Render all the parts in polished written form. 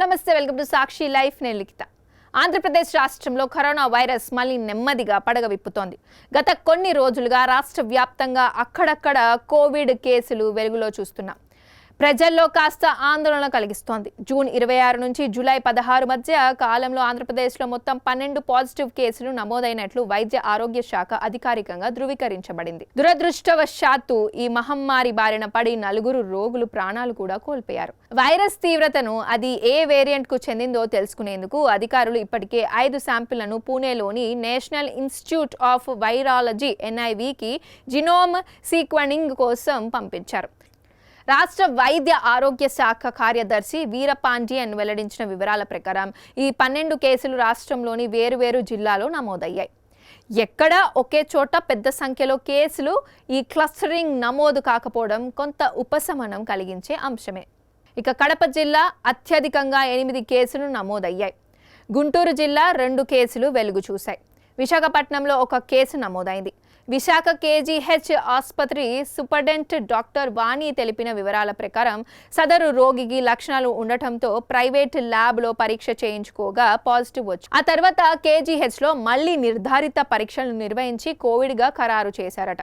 నమస్తే, welcome to Sakshi life. నేను లిఖిత. ఆంధ్రప్రదేశ్ రాష్ట్రంలో కరోనా వైరస్ మళ్ళీ నెమ్మదిగా పడగ విప్పుతోంది. గత కొన్ని రోజులుగా రాష్ట్ర వ్యాప్తంగా అక్కడక్కడ కోవిడ్ కేసులు వెలుగులో చూస్తున్నాం. ప్రజల్లో కాస్త ఆందోళన కలిగిస్తోంది. జూన్ 26 నుంచి జూలై 16 మధ్య కాలంలో ఆంధ్రప్రదేశ్లో మొత్తం 12 పాజిటివ్ కేసులు నమోదైనట్లు వైద్య ఆరోగ్య శాఖ అధికారికంగా ధృవీకరించబడింది. దురదృష్టవశాత్తు ఈ మహమ్మారి బారిన పడి 4 రోగులు ప్రాణాలు కూడా కోల్పోయారు. వైరస్ తీవ్రతను అది ఏ వేరియంట్ కు చెందిందో తెలుసుకునేందుకు అధికారులు ఇప్పటికే 5 శాంపిళ్లను పూణేలోని national institute of virology NIV genome sequencing కోసం పంపించారు. రాష్ట్ర వైద్య ఆరోగ్య శాఖ కార్యదర్శి వీరపాండియన్ వెల్లడించిన వివరాల ప్రకారం ఈ 12 కేసులు రాష్ట్రంలోని వేరువేరు జిల్లాలో నమోదయ్యాయి. ఎక్కడా ఒకే చోట పెద్ద సంఖ్యలో కేసులు ఈ క్లస్టరింగ్ నమోదు కాకపోవడం కొంత ఉపశమనం కలిగించే అంశమే. ఇక కడప జిల్లా అత్యధికంగా 8 కేసులు నమోదయ్యాయి. గుంటూరు జిల్లా 2 కేసులు వెలుగు చూశాయి. విశాఖపట్నంలో 1 కేసు నమోదైంది. విశాఖ KGH ఆసుపత్రి సూపరింటెండెంట్ డాక్టర్ వాణి తెలిపిన వివరాల ప్రకారం సదరు రోగికి లక్షణాలు ఉండటంతో ప్రైవేట్ ల్యాబ్లో పరీక్ష చేయించుకోగా పాజిటివ్ వచ్చి ఆ తర్వాత KGHలో మళ్లీ నిర్ధారిత పరీక్షలు నిర్వహించి కోవిడ్గా ఖరారు చేశారట.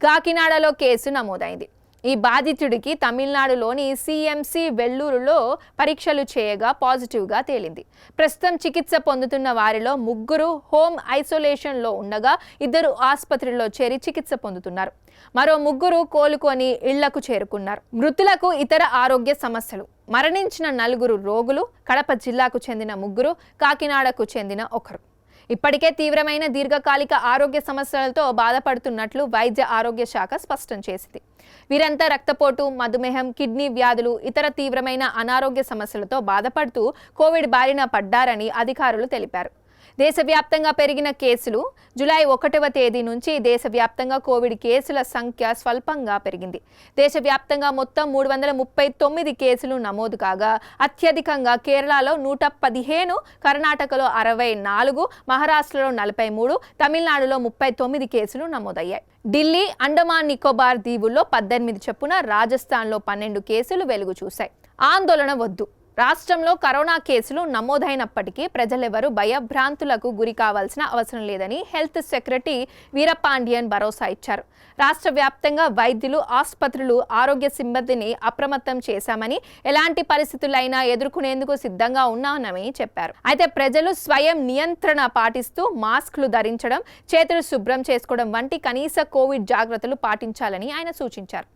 కాకినాడలో కేసు నమోదైంది. ఈ బాధితుడికి తమిళనాడులోని CMC వెల్లూరులో పరీక్షలు చేయగా పాజిటివ్గా తేలింది. ప్రస్తుతం చికిత్స పొందుతున్న వారిలో 3 హోమ్ ఐసోలేషన్లో ఉండగా 2 ఆసుపత్రిలో చేరి చికిత్స పొందుతున్నారు. మరో 3 కోలుకొని ఇళ్లకు చేరుకున్నారు. మృతులకు ఇతర ఆరోగ్య సమస్యలు. మరణించిన 4 రోగులు కడప జిల్లాకు చెందిన 3, కాకినాడకు చెందిన 1. ఇప్పటికే తీవ్రమైన దీర్ఘకాలిక ఆరోగ్య సమస్యలతో బాధపడుతున్నట్లు వైద్య ఆరోగ్య శాఖ స్పష్టం చేసింది. వీరంతా రక్తపోటు, మధుమేహం, కిడ్నీ వ్యాధులు, ఇతర తీవ్రమైన అనారోగ్య సమస్యలతో బాధపడుతూ కోవిడ్ బారిన పడ్డారని అధికారులు తెలిపారు. దేశవ్యాప్తంగా పెరిగిన కేసులు. జూలై 1వ తేదీ నుంచి దేశవ్యాప్తంగా కోవిడ్ కేసుల సంఖ్య స్వల్పంగా పెరిగింది. దేశవ్యాప్తంగా మొత్తం 339 కేసులు నమోదు కాగా అత్యధికంగా కేరళలో 115, కర్ణాటకలో 64, మహారాష్ట్రలో 43, తమిళనాడులో 39 కేసులు నమోదయ్యాయి. ఢిల్లీ, అండమాన్ నికోబార్ దీవుల్లో 18 చొప్పున, రాజస్థాన్లో 12 కేసులు వెలుగు చూశాయి. ఆందోళన వద్దు. రాష్ట్రంలో కరోనా కేసులు నమోదైనప్పటికీ ప్రజలెవరూ భయభ్రాంతులకు గురి కావాల్సిన అవసరం లేదని హెల్త్ సెక్రటరీ వీరపాండియన్ భరోసా ఇచ్చారు. రాష్ట్ర వ్యాప్తంగా వైద్యులు, ఆసుపత్రులు, ఆరోగ్య సిబ్బందిని అప్రమత్తం చేశామని, ఎలాంటి పరిస్థితులైనా ఎదుర్కొనేందుకు సిద్ధంగా ఉన్నామని చెప్పారు. అయితే ప్రజలు స్వయం నియంత్రణ పాటిస్తూ మాస్కులు ధరించడం, చేతులు శుభ్రం చేసుకోవడం వంటి కనీస కోవిడ్ జాగ్రత్తలు పాటించాలని ఆయన సూచించారు.